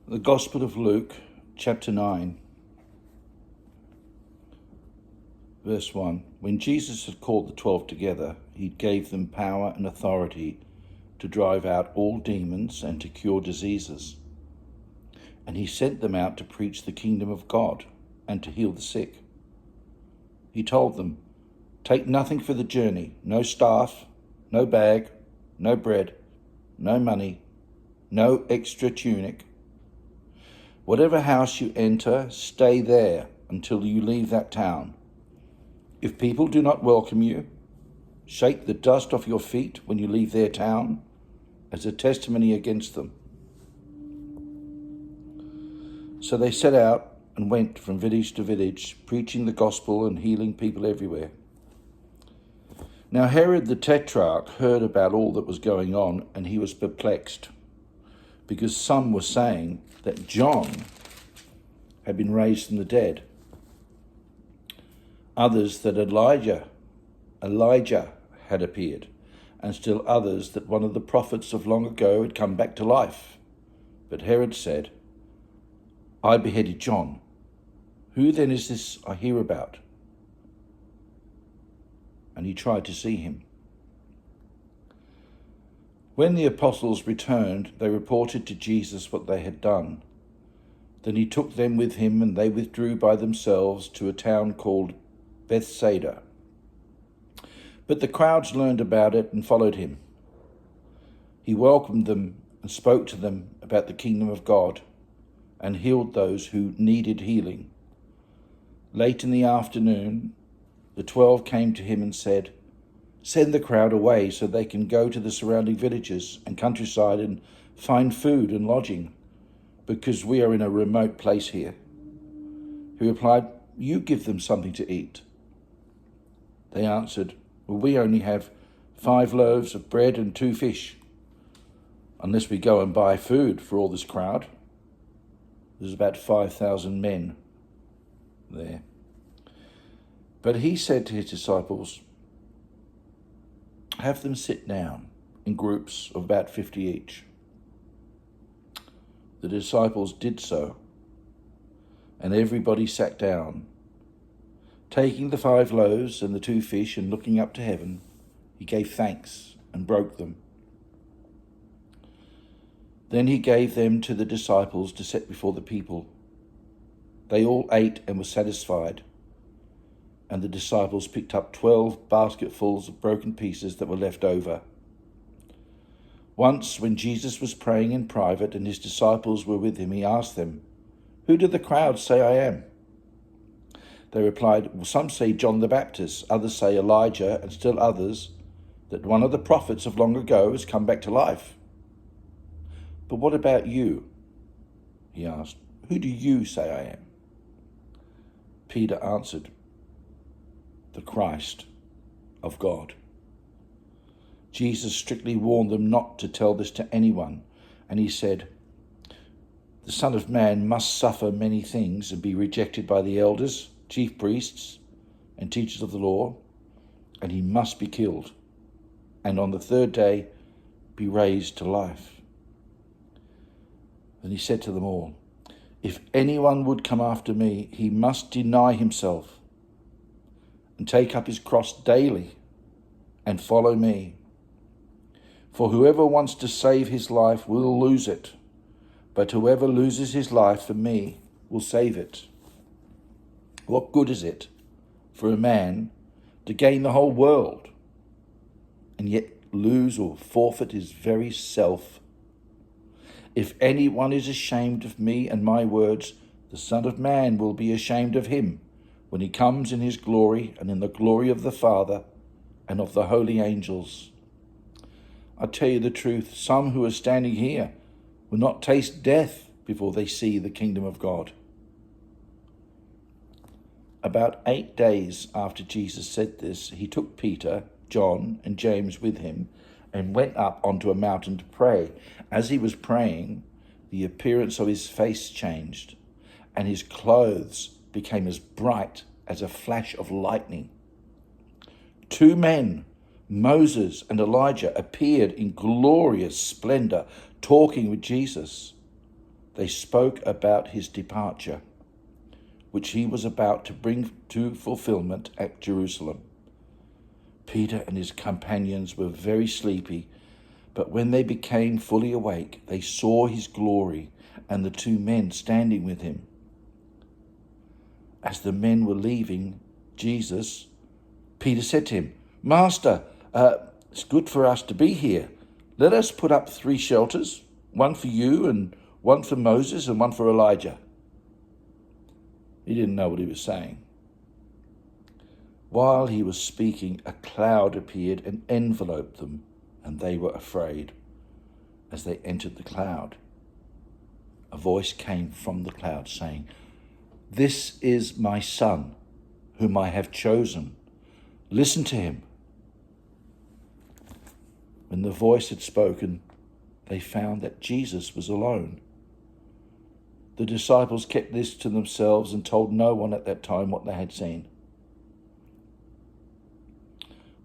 The Gospel of Luke, chapter 9, verse 1. When Jesus had called the 12 together, he gave them power and authority to drive out all demons and to cure diseases. And he sent them out to preach the kingdom of God and to heal the sick. He told them, "Take nothing for the journey, no staff, no bag, no bread, no money, no extra tunic. Whatever house you enter, stay there until you leave that town. If people do not welcome you, shake the dust off your feet when you leave their town as a testimony against them." So they set out and went from village to village, preaching the gospel and healing people everywhere. Now Herod the Tetrarch heard about all that was going on, and he was perplexed, because some were saying that John had been raised from the dead, others that Elijah had appeared, and still others that one of the prophets of long ago had come back to life. But Herod said, "I beheaded John. Who then is this I hear about?" And he tried to see him. When the apostles returned, they reported to Jesus what they had done. Then he took them with him, and they withdrew by themselves to a town called Bethsaida. But the crowds learned about it and followed him. He welcomed them and spoke to them about the kingdom of God and healed those who needed healing. Late in the afternoon, the 12 came to him and said, "Send the crowd away so they can go to the surrounding villages and countryside and find food and lodging, because we are in a remote place here." He replied, "You give them something to eat." They answered, "Well, we only have 5 loaves of bread and 2 fish, unless we go and buy food for all this crowd." There's about 5,000 men there. But he said to his disciples, "Have them sit down in groups of about 50 each." The disciples did so, and everybody sat down. Taking the 5 loaves and the 2 fish and looking up to heaven, he gave thanks and broke them. Then he gave them to the disciples to set before the people. They all ate and were satisfied, and the disciples picked up 12 basketfuls of broken pieces that were left over. Once, when Jesus was praying in private and his disciples were with him, he asked them, "Who do the crowd say I am?" They replied, "Well, some say John the Baptist, others say Elijah, and still others that one of the prophets of long ago has come back to life." "But what about you?" he asked. "Who do you say I am?" Peter answered, "The Christ of God." Jesus strictly warned them not to tell this to anyone, and he said, "The Son of Man must suffer many things and be rejected by the elders, chief priests, and teachers of the law, and he must be killed, and on the 3rd day be raised to life." Then he said to them all, "If anyone would come after me, he must deny himself and take up his cross daily and follow me. For whoever wants to save his life will lose it, but whoever loses his life for me will save it. What good is it for a man to gain the whole world and yet lose or forfeit his very self? If anyone is ashamed of me and my words, the Son of Man will be ashamed of him when he comes in his glory and in the glory of the Father and of the holy angels. I tell you the truth, some who are standing here will not taste death before they see the kingdom of God." About 8 days after Jesus said this, he took Peter, John, and James with him and went up onto a mountain to pray. As he was praying, the appearance of his face changed, and his clothes became as bright as a flash of lightning. 2 men, Moses and Elijah, appeared in glorious splendor, talking with Jesus. they spoke about his departure, which he was about to bring to fulfillment at Jerusalem. Peter and his companions were very sleepy, but when they became fully awake, they saw his glory and the two men standing with him. As the men were leaving Jesus, Peter said to him, "Master, it's good for us to be here. Let us put up 3 shelters, one for you and one for Moses and one for Elijah." He didn't know what he was saying. While he was speaking, a cloud appeared and enveloped them, and they were afraid. As they entered the cloud, a voice came from the cloud saying, "This is my son, whom I have chosen. Listen to him." When the voice had spoken, they found that Jesus was alone. The disciples kept this to themselves and told no one at that time what they had seen.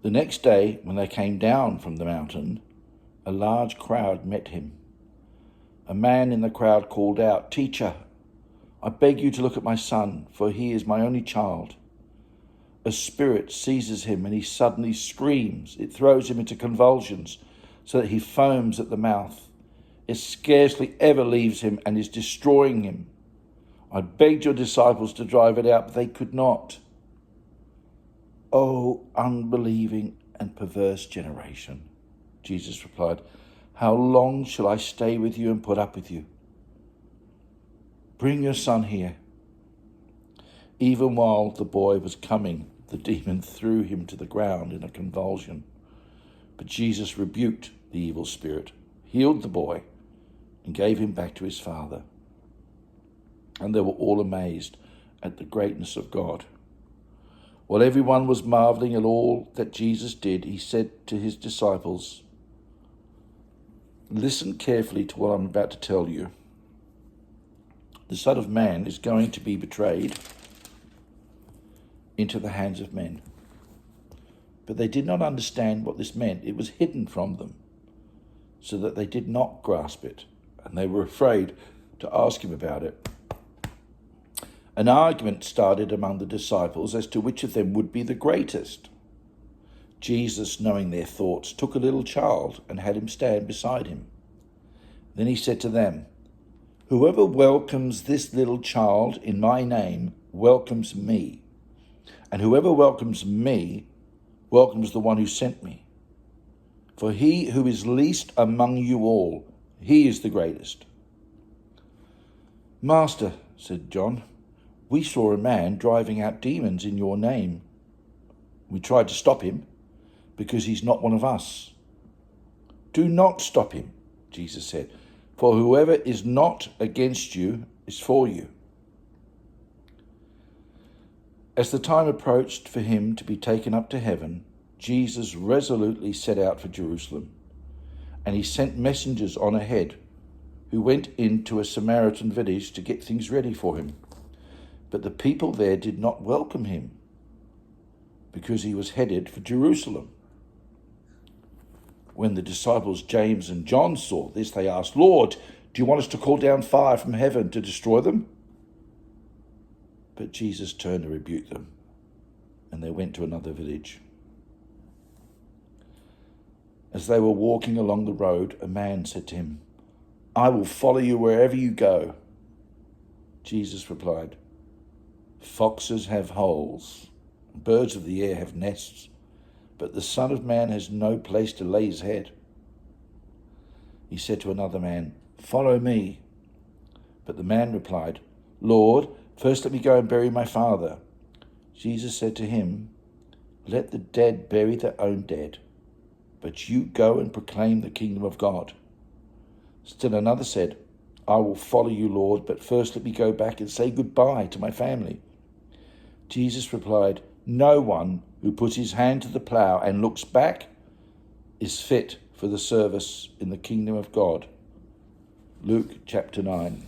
The next day, when they came down from the mountain, a large crowd met him. A man in the crowd called out, "Teacher, I beg you to look at my son, for he is my only child. A spirit seizes him and he suddenly screams. It throws him into convulsions so that he foams at the mouth. It scarcely ever leaves him and is destroying him. I begged your disciples to drive it out, but they could not." "O unbelieving and perverse generation," Jesus replied, "how long shall I stay with you and put up with you? Bring your son here." Even while the boy was coming, the demon threw him to the ground in a convulsion. But Jesus rebuked the evil spirit, healed the boy, and gave him back to his father. And they were all amazed at the greatness of God. While everyone was marveling at all that Jesus did, he said to his disciples, "Listen carefully to what I'm about to tell you. The Son of Man is going to be betrayed into the hands of men." But they did not understand what this meant. It was hidden from them, so that they did not grasp it, and they were afraid to ask him about it. An argument started among the disciples as to which of them would be the greatest. Jesus, knowing their thoughts, took a little child and had him stand beside him. Then he said to them, "Whoever welcomes this little child in my name welcomes me, and whoever welcomes me welcomes the one who sent me. For he who is least among you all, he is the greatest." "Master," said John, "we saw a man driving out demons in your name. We tried to stop him because he's not one of us." "Do not stop him," Jesus said, "for whoever is not against you is for you." As the time approached for him to be taken up to heaven, Jesus resolutely set out for Jerusalem, and he sent messengers on ahead who went into a Samaritan village to get things ready for him. But the people there did not welcome him because he was headed for Jerusalem. When the disciples James and John saw this, they asked, "Lord, do you want us to call down fire from heaven to destroy them?" But Jesus turned to rebuke them, and they went to another village. As they were walking along the road, a man said to him, "I will follow you wherever you go." Jesus replied, "Foxes have holes, birds of the air have nests, but the Son of Man has no place to lay his head." He said to another man, "Follow me." But the man replied, "Lord, first let me go and bury my father." Jesus said to him, "Let the dead bury their own dead, but you go and proclaim the kingdom of God." Still another said, "I will follow you, Lord, but first let me go back and say goodbye to my family." Jesus replied, "No one who puts his hand to the plough and looks back is fit for the service in the kingdom of God." Luke chapter 9.